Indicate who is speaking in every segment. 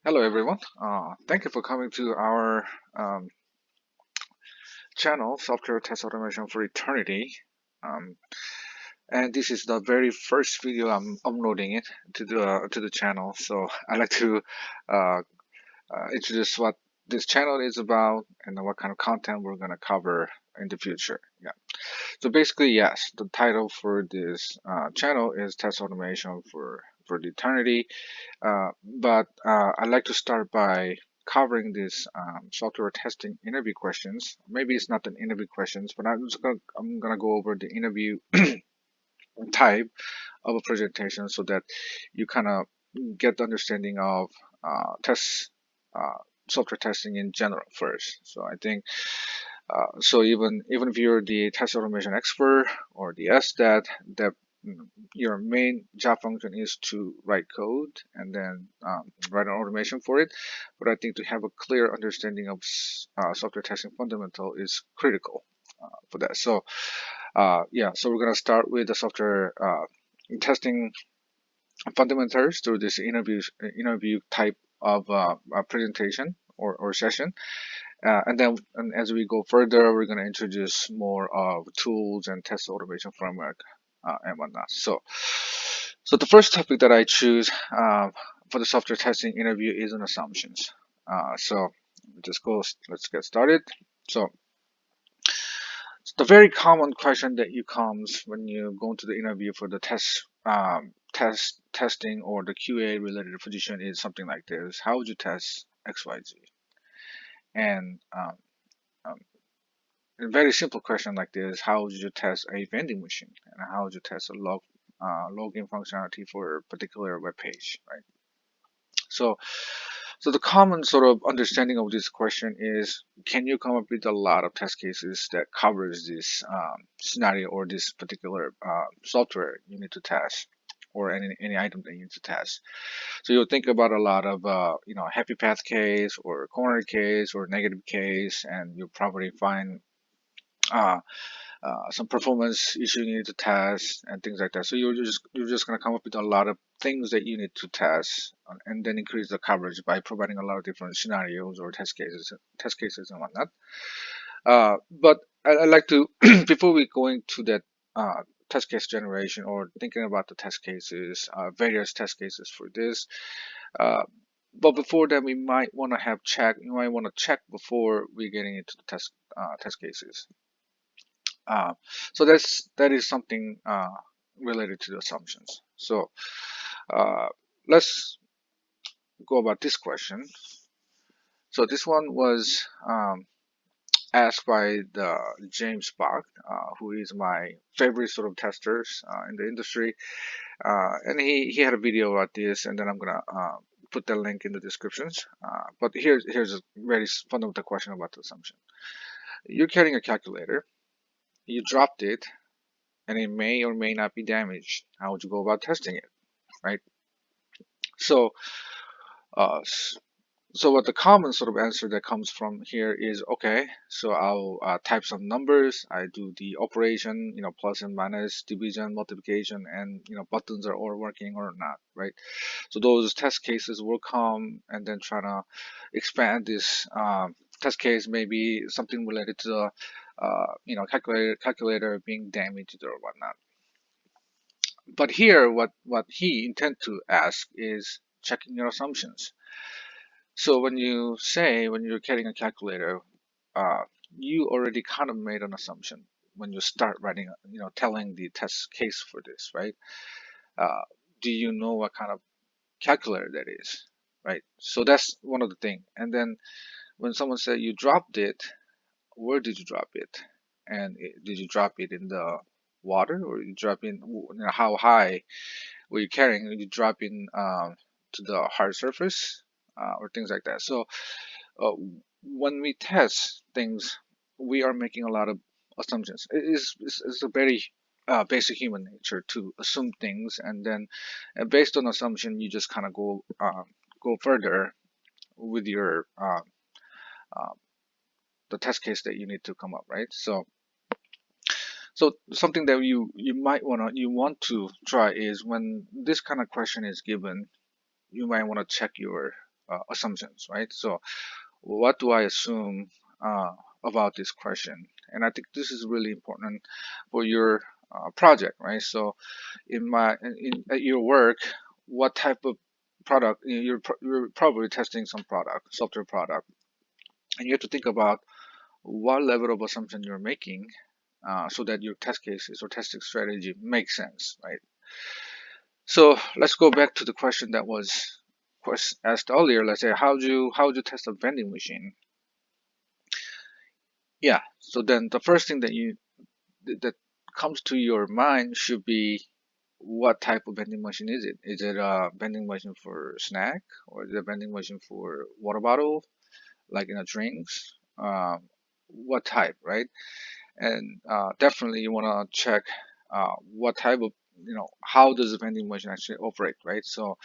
Speaker 1: Hello, everyone. Thank you for coming to our um, channel, Software Test Automation for Eternity. Um, and this is the very first video I'm uploading it to the channel. So I'd like to uh, introduce what this channel is about and what kind of content we're going to cover in the future. Yeah. So basically, yes, the title for this channel is Test Automation for the Eternity. But I'd like to start by covering this software testing interview questions. Maybe it's not an interview questions, but I'm gonna go over the interview type of a presentation so that you kind of get the understanding of test uh, software testing in general first. So I think so even if you're the test automation expert or the SDAT, that your main job function is to write code and then write an automation for it. But I think to have a clear understanding of software testing fundamental is critical for that. So yeah, so we're gonna start with the software testing fundamentals through this interview type of presentation or session. And as we go further, we're going to introduce more of tools and test automation framework and whatnot. So the first topic that I choose for the software testing interview is on assumptions. So just go. Let's get started. So the very common question that you comes when you go into the interview for the testing or the QA related position is something like this: how would you test XYZ? And um, a very simple question like this: how would you test a vending machine, and how would you test a login functionality for a particular web page, right? So, so the common sort of understanding of this question is: can you come up with a lot of test cases that covers this scenario or this particular software you need to test, or any item that you need to test? So you'll think about a lot of happy path case or corner case or negative case, and you'll probably find uh, some performance issue you need to test and things like that. So you're just gonna come up with a lot of things that you need to test, and then increase the coverage by providing a lot of different scenarios or test cases and whatnot. But I like to before we go into that test case generation or thinking about the test cases, various test cases for this. Uh, but before that, we might want to check before we getting into the test cases. Uh, so that is something related to the assumptions. So uh, let's go about this question. So this one was asked by the James Bach, who is my favorite sort of testers in the industry, and he had a video about this, and then I'm gonna put the link in the descriptions. But here's a very fundamental question about the assumption. You're carrying a calculator, you dropped it, and it may or may not be damaged. How would you go about testing it, right? So, uh, s- so what the common sort of answer that comes from here is okay. So I'll type some numbers. I do the operation, plus and minus, division, multiplication, and buttons are all working or not, right? So those test cases will come, and then try to expand this test case, maybe something related to the calculator being damaged or whatnot. But here, what he intend to ask is checking your assumptions. So when you're carrying a calculator, uh, you already kind of made an assumption when you start writing, telling the test case for this, right? Uh, do you know what kind of calculator that is, right? So that's one of the thing. And then when someone said you dropped it, where did you drop it? And did you drop it in the water, or you drop in, how high were you carrying? You drop in to the hard surface or things like that. So uh, when we test things, we are making a lot of assumptions. It's a very basic human nature to assume things, and then based on assumption, you just kind of go further with your uh, the test case that you need to come up, right? So something that you want to try is when this kind of question is given, you might want to check your assumptions, right? So what do I assume about this question? And I think this is really important for your project, right? So at your work, what type of product you're probably testing some product, software product, and you have to think about what level of assumption you're making so that your test cases or testing strategy makes sense, right? So let's go back to the question that was asked earlier. Let's say, how do you test a vending machine? Yeah. So then the first thing that comes to your mind should be, what type of vending machine is it? Is it a vending machine for snack, or is it a vending machine for water bottle, like in a drinks? What type, right? And definitely you want to check what type of, how does the vending machine actually operate, right? So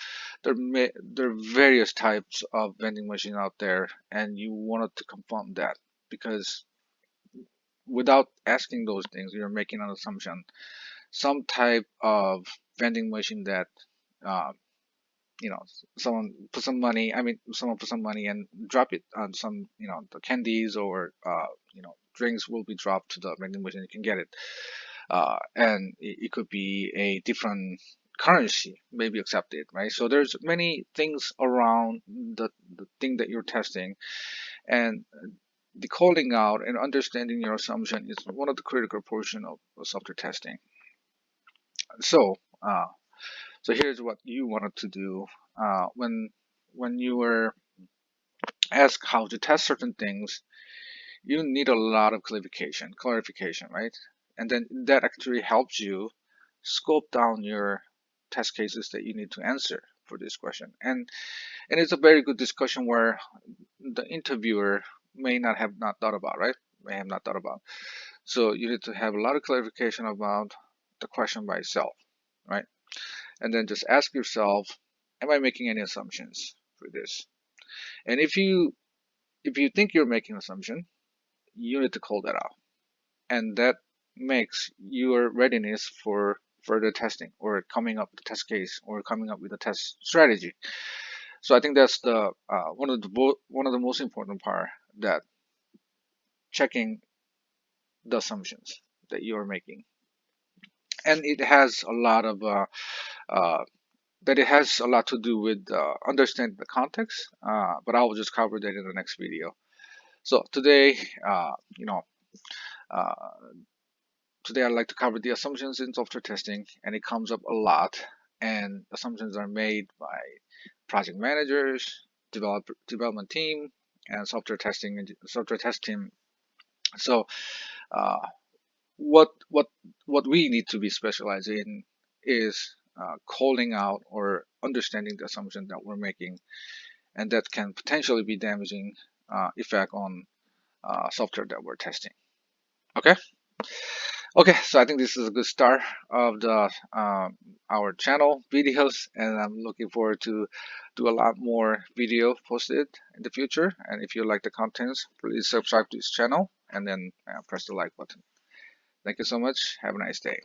Speaker 1: there are various types of vending machine out there, and you wanted to confirm that, because without asking those things, you're making an assumption. Some type of vending machine that uh, someone put some money and drop it on some, the candies, or drinks will be dropped to the vending machine. You can get it, and it could be a different currency maybe accepted, right? So there's many things around the thing that you're testing, and decoding out and understanding your assumption is one of the critical portion of software testing. So, so here's what you wanted to do when you were asked how to test certain things. You need a lot of clarification, right? And then that actually helps you scope down your test cases that you need to answer for this question. And it's a very good discussion where the interviewer may not thought about, right? May have not thought about. So you need to have a lot of clarification about the question by itself, right? And then just ask yourself, am I making any assumptions for this? And if you think you're making an assumption, you need to call that out. And that makes your readiness for further testing, or coming up with a test case, or coming up with a test strategy. So I think that's the one of the most important part, that checking the assumptions that you are making. And it has a lot of uh, it has a lot to do with understanding the context, but I will just cover that in the next video. So today, uh, today I'd like to cover the assumptions in software testing, and it comes up a lot. And assumptions are made by project managers, development team, and software test team. So, uh, what we need to be specialized in is calling out or understanding the assumption that we're making, and that can potentially be damaging effect on software that we're testing. Okay. Okay, so I think this is a good start of the our channel videos, and I'm looking forward to do a lot more video posted in the future. And if you like the contents, please subscribe to this channel, and then press the like button. Thank you so much. Have a nice day.